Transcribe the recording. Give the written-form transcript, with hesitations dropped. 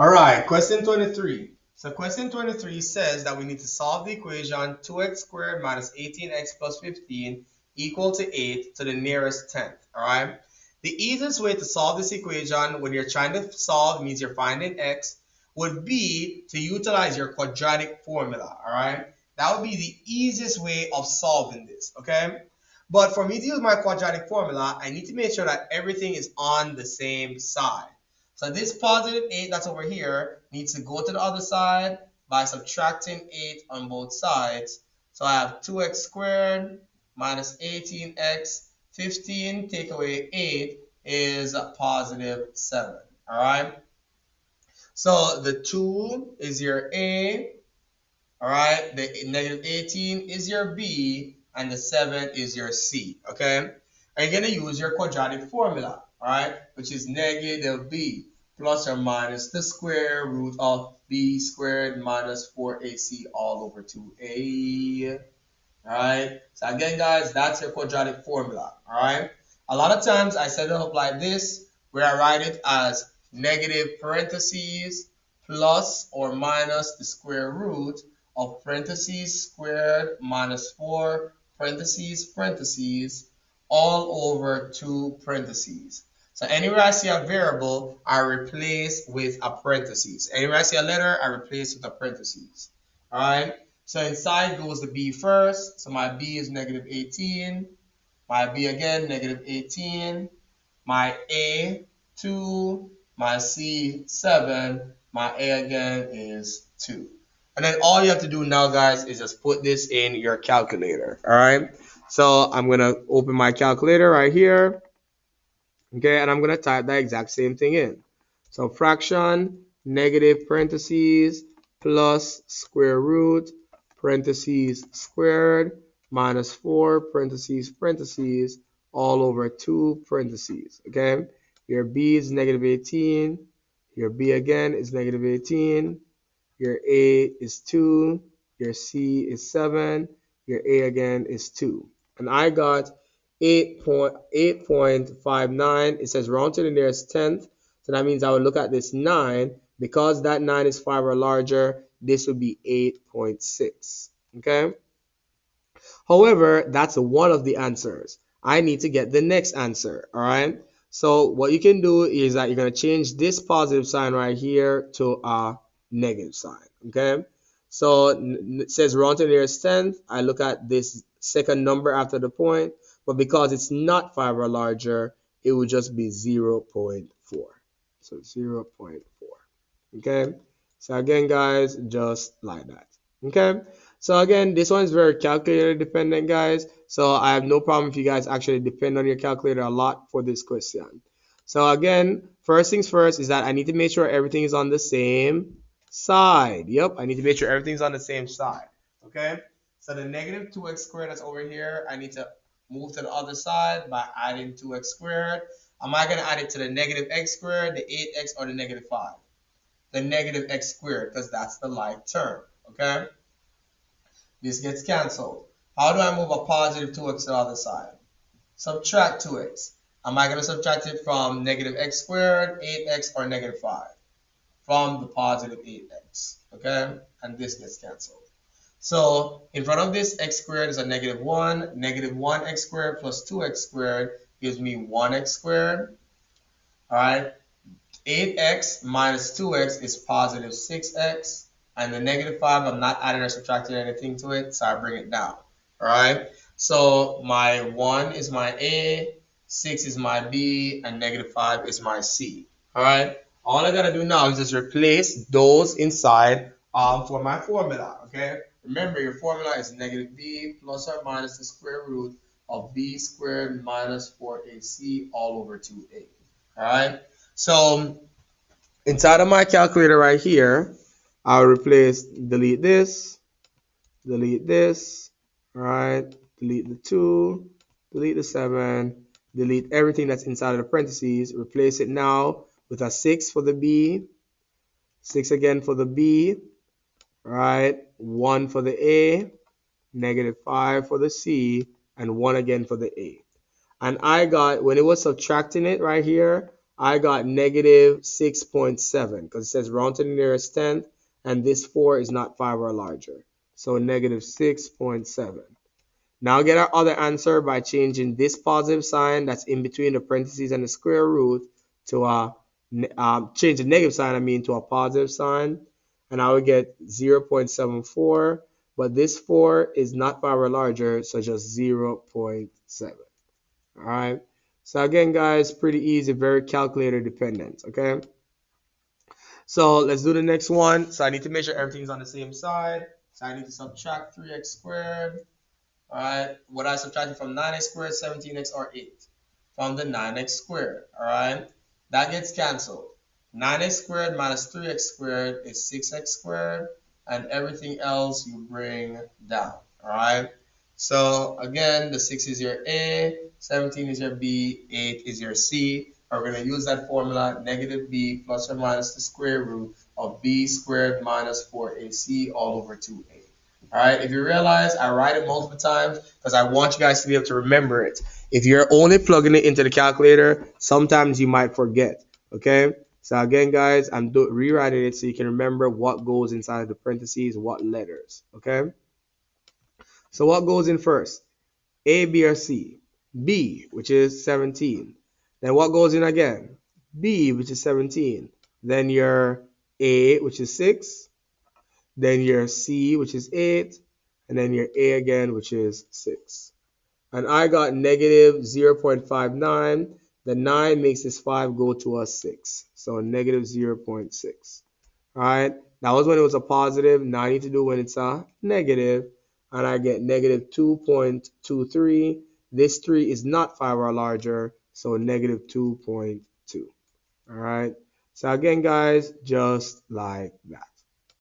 All right, question 23. So question 23 says that we need to solve the equation 2x squared minus 18x plus 15 equal to 8 to the nearest tenth. All right. The easiest way to solve this equation when you're trying to solve means you're finding x would be to utilize your quadratic formula. All right. That would be the easiest way of solving this. Okay. But for me to use my quadratic formula, I need to make sure that everything is on the same side. So this positive 8 that's over here needs to go to the other side by subtracting 8 on both sides. So I have 2x squared minus 18x. 15 take away 8 is a positive 7. All right. So the 2 is your A. All right. The negative 18 is your B. And the 7 is your C. Okay. And you're going to use your quadratic formula. All right. Which is negative B plus or minus the square root of b squared minus 4ac all over 2a. All right. So again, guys, that's your quadratic formula. All right. A lot of times I set it up like this, where I write it as negative parentheses plus or minus the square root of parentheses squared minus 4 parentheses all over 2 parentheses. So anywhere I see a variable, I replace with a parentheses. Anywhere I see a letter, I replace with a parentheses. All right. So inside goes the b first. So my b is negative 18. My b again, negative 18. My a, 2. My c, 7. My a again is 2. And then all you have to do now, guys, is just put this in your calculator. All right. So I'm going to open my calculator right here. Okay, and I'm going to type that exact same thing in. So fraction, negative parentheses, plus square root, parentheses squared, minus 4 parentheses, all over 2 parentheses. Okay, your b is negative 18, your b again is negative 18, your a is 2, your c is 7, your a again is 2. And I got 8.59. It says round to the nearest tenth. So that means I would look at this 9. Because that 9 is 5 or larger, this would be 8.6. Okay? However, that's one of the answers. I need to get the next answer. All right? So what you can do is that you're going to change this positive sign right here to a negative sign. Okay? So it says round to the nearest tenth. I look at this second number after the point. But because it's not 5 or larger, it would just be 0.4. So 0.4. Okay. So again, guys, just like that. Okay. So again, this one is very calculator dependent, guys. So I have no problem if you guys actually depend on your calculator a lot for this question. So again, first things first is that I need to make sure everything is on the same side. Yep, I need to make sure everything's on the same side. Okay. So the negative 2x squared that's over here, I need to move to the other side by adding 2x squared. Am I going to add it to the negative x squared, the 8x, or the negative 5? The negative x squared, because that's the like term. Okay? This gets canceled. How do I move a positive 2x to the other side? Subtract 2x. Am I going to subtract it from negative x squared, 8x, or negative 5? From the positive 8x. Okay? And this gets canceled. So in front of this x squared is a negative 1. Negative 1x squared plus 2x squared gives me 1x squared. All right. 8x minus 2x is positive 6x. And the negative 5, I'm not adding or subtracting anything to it, so I bring it down. All right. So my 1 is my A, 6 is my B, and negative 5 is my C. All right. All I got to do now is just replace those inside for my formula. Okay. Remember, your formula is negative b plus or minus the square root of b squared minus 4ac all over 2a. All right. So inside of my calculator right here, I'll replace, delete this, all right, delete the 2, delete the 7, delete everything that's inside of the parentheses, replace it now with a 6 for the b, 6 again for the b, right, 1 for the A, negative 5 for the C, and 1 again for the A. And I got, when it was subtracting it right here, I got negative 6.7 because it says round to the nearest tenth, and this 4 is not 5 or larger. So negative 6.7. Now get our other answer by changing this positive sign that's in between the parentheses and the square root to a change the negative sign, to a positive sign, and I would get 0.74. But this 4 is not 5 or larger, so just 0.7. All right. So again, guys, pretty easy, very calculator dependent. Okay. So let's do the next one. So I need to make sure everything's on the same side. So I need to subtract 3x squared. All right, what I subtracted from 9x squared, 17x, or 8? From the 9x squared, all right? That gets canceled. 9x squared minus 3x squared is 6x squared, and everything else you bring down, all right? So again, the 6 is your A, 17 is your B, 8 is your C. We're going to use that formula, negative B plus or minus the square root of B squared minus 4AC all over 2A. All right, if you realize I write it multiple times because I want you guys to be able to remember it. If you're only plugging it into the calculator, sometimes you might forget. Okay, so again, guys, I'm rewriting it so you can remember what goes inside the parentheses, what letters. Okay, so what goes in first? A, B, or C? B, which is 17. Then what goes in again? B, which is 17. Then your A, which is 6. Then your C, which is 8, and then your A again, which is 6. And I got negative 0.59. The 9 makes this 5 go to a 6. So negative 0.6. All right, that was when it was a positive. Now I need to do when it's a negative, and I get negative 2.23. This 3 is not 5 or larger, so negative 2.2. All right, so again, guys, just like that.